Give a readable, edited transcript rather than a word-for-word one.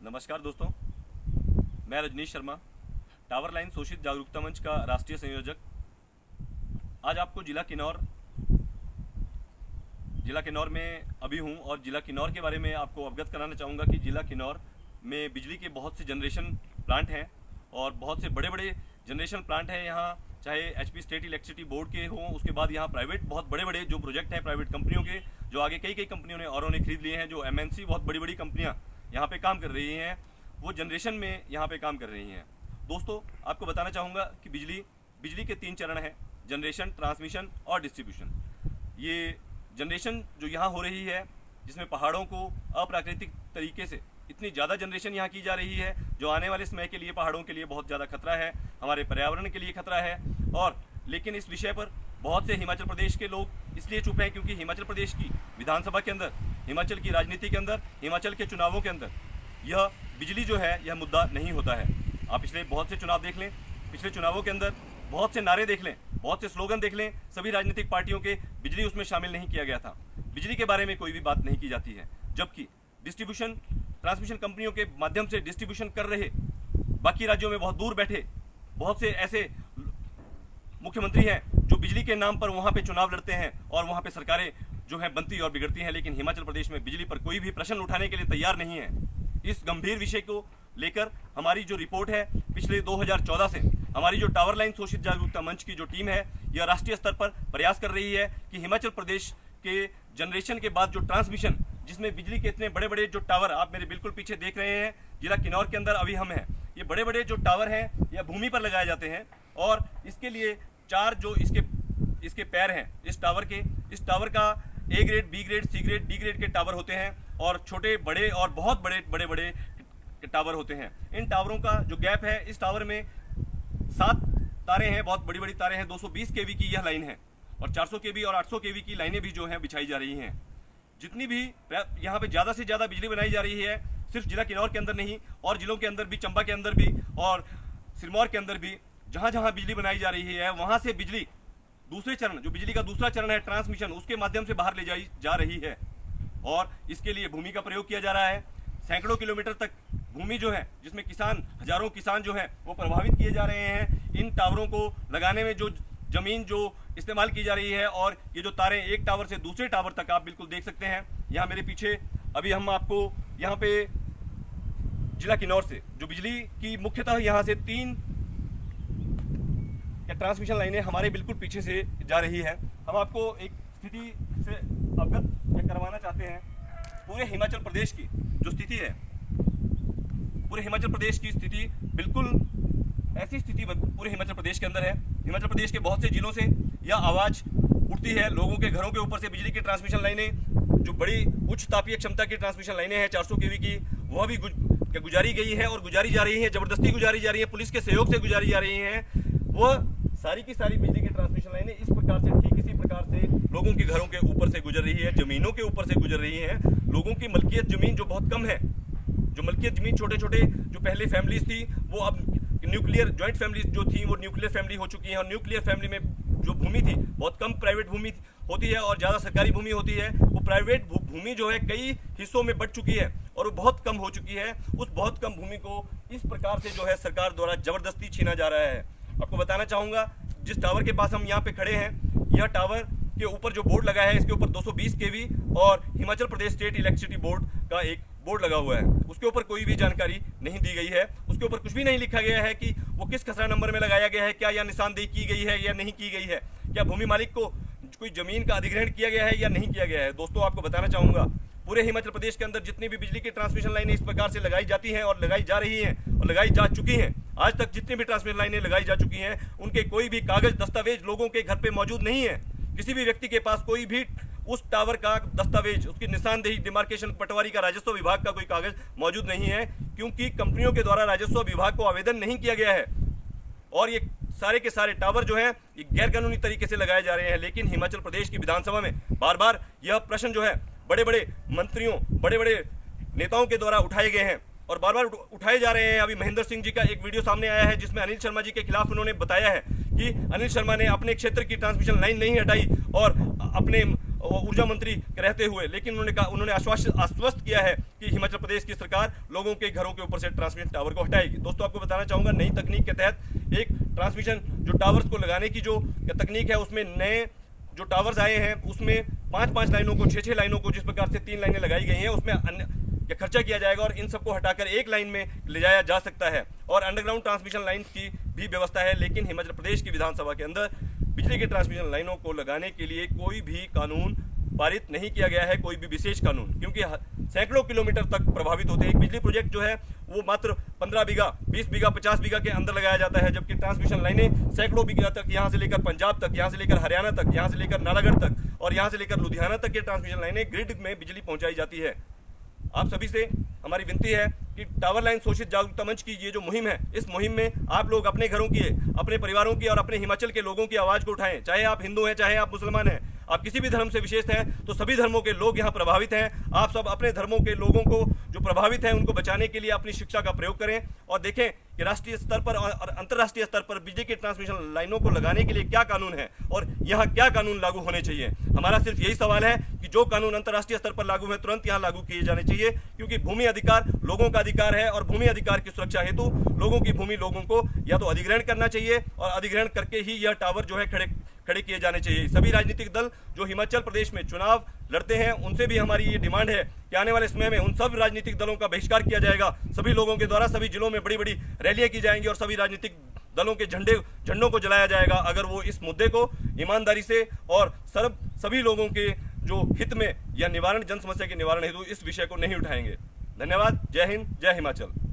नमस्कार दोस्तों, मैं रजनीश शर्मा, टावर लाइन शोषित जागरूकता मंच का राष्ट्रीय संयोजक। आज आपको जिला किन्नौर में अभी हूँ और जिला किन्नौर के बारे में आपको अवगत कराना चाहूँगा कि जिला किन्नौर में बिजली के बहुत से जनरेशन प्लांट हैं और बहुत से बड़े बड़े जनरेशन प्लांट हैं यहाँ, चाहे एचपी स्टेट इलेक्ट्रिसिटी बोर्ड के हों, उसके बाद यहाँ प्राइवेट बहुत बड़े बड़े जो प्रोजेक्ट हैं प्राइवेट कंपनियों के, जो आगे कई कंपनियों ने औरों ने खरीद लिए हैं, जो एमएनसी बहुत बड़ी बड़ी कंपनियाँ यहाँ पे काम कर रही हैं, वो जनरेशन में यहाँ पे काम कर रही हैं। दोस्तों, आपको बताना चाहूँगा कि बिजली के 3 चरण हैं: जनरेशन, ट्रांसमिशन और डिस्ट्रीब्यूशन। ये जनरेशन जो यहाँ हो रही है, जिसमें पहाड़ों को अप्राकृतिक तरीके से इतनी ज़्यादा जनरेशन यहाँ की जा रही है, जो आने वाले समय के लिए पहाड़ों के लिए बहुत ज़्यादा खतरा है, हमारे पर्यावरण के लिए खतरा है। और लेकिन इस विषय पर बहुत से हिमाचल प्रदेश के लोग इसलिए चुप हैं क्योंकि हिमाचल प्रदेश की विधानसभा के अंदर, हिमाचल की राजनीति के अंदर, हिमाचल के चुनावों के अंदर यह बिजली जो है यह मुद्दा नहीं होता है। आप पिछले बहुत से चुनाव देख लें, पिछले चुनावों के अंदर बहुत से नारे देख लें, बहुत से स्लोगन देख लें, सभी राजनीतिक पार्टियों के बिजली उसमें शामिल नहीं किया गया था। बिजली के बारे में कोई भी बात नहीं की जाती है, जबकि डिस्ट्रीब्यूशन ट्रांसमिशन कंपनियों के माध्यम से डिस्ट्रीब्यूशन कर रहे बाकी राज्यों में बहुत दूर बैठे बहुत से ऐसे मुख्यमंत्री हैं जो बिजली के नाम पर वहाँ पे चुनाव लड़ते हैं और वहाँ पे सरकारें जो है बनती और बिगड़ती हैं, लेकिन हिमाचल प्रदेश में बिजली पर कोई भी प्रश्न उठाने के लिए तैयार नहीं है। इस गंभीर विषय को लेकर हमारी जो रिपोर्ट है पिछले 2014 से, हमारी जो टावर लाइन शोषित जागरूकता मंच की जो टीम है, यह राष्ट्रीय स्तर पर प्रयास कर रही है कि हिमाचल प्रदेश के जनरेशन के बाद जो ट्रांसमिशन, जिसमें बिजली के इतने बड़े बड़े जो टावर आप मेरे बिल्कुल पीछे देख रहे हैं, जिला किन्नौर के अंदर अभी हम हैं, ये बड़े बड़े जो टावर हैं यह भूमि पर लगाए जाते हैं और इसके लिए 4 जो इसके पैर हैं, इस टावर का A grade, B grade, C grade, D grade के टावर होते हैं और छोटे बड़े और बहुत बड़े टावर होते हैं। इन टावरों का जो गैप है, इस टावर में 7 तारें हैं, बहुत बड़ी तारें हैं। 220 केवी की यह लाइन है और 400 केवी और 800 केवी की लाइनें भी जो हैं बिछाई जा रही हैं। जितनी भी यहाँ पे ज़्यादा से ज़्यादा बिजली बनाई जा रही है, सिर्फ जिला किन्नौर के अंदर नहीं और जिलों के अंदर भी, चंबा के अंदर भी और सिरमौर के अंदर भी, जहाँ जहाँ बिजली बनाई जा रही है वहाँ से बिजली दूसरे चरण, जो बिजली का दूसरा चरण है ट्रांसमिशन, उसके माध्यम से बाहर ले जाई जा रही है और इसके लिए भूमि का प्रयोग किया जा रहा है। सैकड़ों किलोमीटर तक भूमि जो है, जिसमें हजारों किसान जो हैं वो प्रभावित किए जा रहे हैं। इन टावरों को लगाने में जो जमीन जो इस्तेमाल की जा रही है और ये जो तारें एक टावर से दूसरे टावर तक आप बिल्कुल देख सकते हैं। यहाँ मेरे पीछे अभी हम आपको यहाँ पे जिला किन्नौर से जो बिजली की मुख्यतः यहाँ से 3 ट्रांसमिशन लाइनें हमारे बिल्कुल पीछे से जा रही है। हम आपको एक स्थिति से अवगत करवाना चाहते हैं। पूरे हिमाचल प्रदेश की जो स्थिति है, पूरे हिमाचल प्रदेश की स्थिति बिल्कुल ऐसी स्थिति पूरे हिमाचल प्रदेश के अंदर है। हिमाचल प्रदेश के बहुत से जिलों से यह आवाज़ उठती है, लोगों के घरों के ऊपर से बिजली की ट्रांसमिशन लाइनें, जो बड़ी उच्च तापीय क्षमता की ट्रांसमिशन लाइनें हैं 400 केवी की, वह भी गुजारी गई है और गुजारी जा रही है, ज़बरदस्ती गुजारी जा रही है, पुलिस के सहयोग से गुजारी जा रही हैं। वह सारी की सारी बिजली की ट्रांसमिशन लाइनें इस प्रकार से, ठीक इसी प्रकार से लोगों के घरों के ऊपर से गुजर रही है, ज़मीनों के ऊपर से गुजर रही है। लोगों की मलकियत ज़मीन जो बहुत कम है, जो मलकियत ज़मीन छोटे जो पहले फैमिलीज थी, वो अब न्यूक्लियर जॉइंट फैमिलीज जो थी वो न्यूक्लियर फैमिली हो चुकी है और न्यूक्लियर फैमिली में जो भूमि थी, बहुत कम प्राइवेट भूमि होती है और ज़्यादा सरकारी भूमि होती है। वो प्राइवेट भूमि जो है कई हिस्सों में बंट चुकी है और वो बहुत कम हो चुकी है। उस बहुत कम भूमि को इस प्रकार से जो है सरकार द्वारा ज़बरदस्ती छीना जा रहा है। आपको बताना चाहूँगा, जिस टावर के पास हम यहाँ पे खड़े हैं, यह टावर के ऊपर जो बोर्ड लगा है, इसके ऊपर 220 केवी और Himachal Pradesh state electricity board का एक बोर्ड लगा हुआ है। उसके ऊपर कोई भी जानकारी नहीं दी गई है, उसके ऊपर कुछ भी नहीं लिखा गया है कि वो किस खसरा नंबर में लगाया गया है, क्या यह निशानदेही की गई है या नहीं की गई है, क्या भूमि मालिक को कोई जमीन का अधिग्रहण किया गया है या नहीं किया गया है। दोस्तों, आपको बताना चाहूँगा, पूरे हिमाचल प्रदेश के अंदर जितनी भी बिजली की ट्रांसमिशन लाइनें इस प्रकार से लगाई जाती हैं और लगाई जा रही हैं और लगाई जा चुकी हैं, आज तक जितनी भी ट्रांसमिशन लाइनें लगाई जा चुकी हैं, उनके कोई भी कागज दस्तावेज लोगों के घर पे मौजूद नहीं है। किसी भी व्यक्ति के पास कोई भी उस टावर का दस्तावेज, उसकी निशानदेही, डिमार्केशन, पटवारी का, राजस्व विभाग का कोई कागज मौजूद नहीं है, क्योंकि कंपनियों के द्वारा राजस्व विभाग को आवेदन नहीं किया गया है और ये सारे के सारे टावर जो हैं ये गैर कानूनी तरीके से लगाए जा रहे हैं। लेकिन हिमाचल प्रदेश की विधानसभा में बार बार यह प्रश्न जो है बड़े बड़े मंत्रियों, बड़े बड़े नेताओं के द्वारा उठाए गए हैं और बार बार उठाए जा रहे हैं। अभी महेंद्र सिंह जी का एक वीडियो सामने आया है जिसमें अनिल शर्मा जी के खिलाफ उन्होंने बताया है कि अनिल शर्मा ने अपने क्षेत्र की ट्रांसमिशन लाइन नहीं हटाई और अपने ऊर्जा मंत्री के रहते हुए, लेकिन उन्होंने आश्वस्त किया है कि हिमाचल प्रदेश की सरकार लोगों के घरों के ऊपर से ट्रांसमिशन टावर को हटाएगी। दोस्तों, आपको बताना चाहूंगा, नई तकनीक के तहत एक ट्रांसमिशन जो टावर्स को लगाने की जो तकनीक है, उसमें नए जो टावर्स आए हैं उसमें 5-5 लाइनों को, 6-6 लाइनों को, जिस प्रकार से 3 लाइनें लगाई गई हैं, उसमें अन्य खर्चा किया जाएगा और इन सबको हटाकर एक लाइन में ले जाया जा सकता है। और अंडरग्राउंड ट्रांसमिशन लाइन की भी व्यवस्था है, लेकिन हिमाचल प्रदेश की विधानसभा के अंदर बिजली के ट्रांसमिशन लाइनों को लगाने के लिए कोई भी कानून पारित नहीं किया गया है, कोई भी विशेष कानून, क्योंकि सैकड़ों किलोमीटर तक प्रभावित होते हैं। एक बिजली प्रोजेक्ट जो है वो मात्र 15 बीघा, 20 बीघा, 50 बीघा के अंदर लगाया जाता है, जबकि ट्रांसमिशन लाइनें सैकड़ों बीघा तक, यहाँ से लेकर पंजाब तक, यहाँ से लेकर हरियाणा तक, यहाँ से लेकर नालागढ़ तक और यहाँ से लेकर लुधियाना तक के ट्रांसमिशन लाइनें ग्रिड में बिजली पहुंचाई जाती है। आप सभी से हमारी विनती है कि टावर लाइन शोषित जागरूकता मंच की ये जो मुहिम है, इस मुहिम में आप लोग अपने घरों की, अपने परिवारों की और अपने हिमाचल के लोगों की आवाज को उठाएं। चाहे आप हिंदू हैं, चाहे आप मुसलमान हैं, आप किसी भी धर्म से विशेष हैं, तो सभी धर्मों के लोग यहाँ प्रभावित हैं। आप सब अपने धर्मों के लोगों को जो प्रभावित हैं उनको बचाने के लिए अपनी शिक्षा का प्रयोग करें और देखें कि राष्ट्रीय स्तर पर और अंतर्राष्ट्रीय स्तर पर बिजली के ट्रांसमिशन लाइनों को लगाने के लिए क्या कानून है और यहाँ क्या कानून लागू होने चाहिए। हमारा सिर्फ यही सवाल है कि जो कानून अंतर्राष्ट्रीय स्तर पर लागू है तुरंत यहाँ लागू किए जाने चाहिए, क्योंकि भूमि अधिकार लोगों का अधिकार है और भूमि अधिकार की सुरक्षा हेतु लोगों की भूमि लोगों को या तो अधिग्रहण करना चाहिए और अधिग्रहण करके ही यह टावर जो है खड़े किए जाने चाहिए। सभी राजनीतिक दल जो हिमाचल प्रदेश में चुनाव लड़ते हैं उनसे भी हमारी ये डिमांड है कि आने वाले समय में उन सब राजनीतिक दलों का बहिष्कार किया जाएगा। सभी लोगों के द्वारा सभी जिलों में बड़ी बड़ी रैलियां की जाएंगी और सभी राजनीतिक दलों के झंडों को जलाया जाएगा, अगर वो इस मुद्दे को ईमानदारी से और सभी लोगों के जो हित में या निवारण, जन समस्या के निवारण हेतु इस विषय को नहीं उठाएंगे। धन्यवाद। जय हिंद, जय हिमाचल।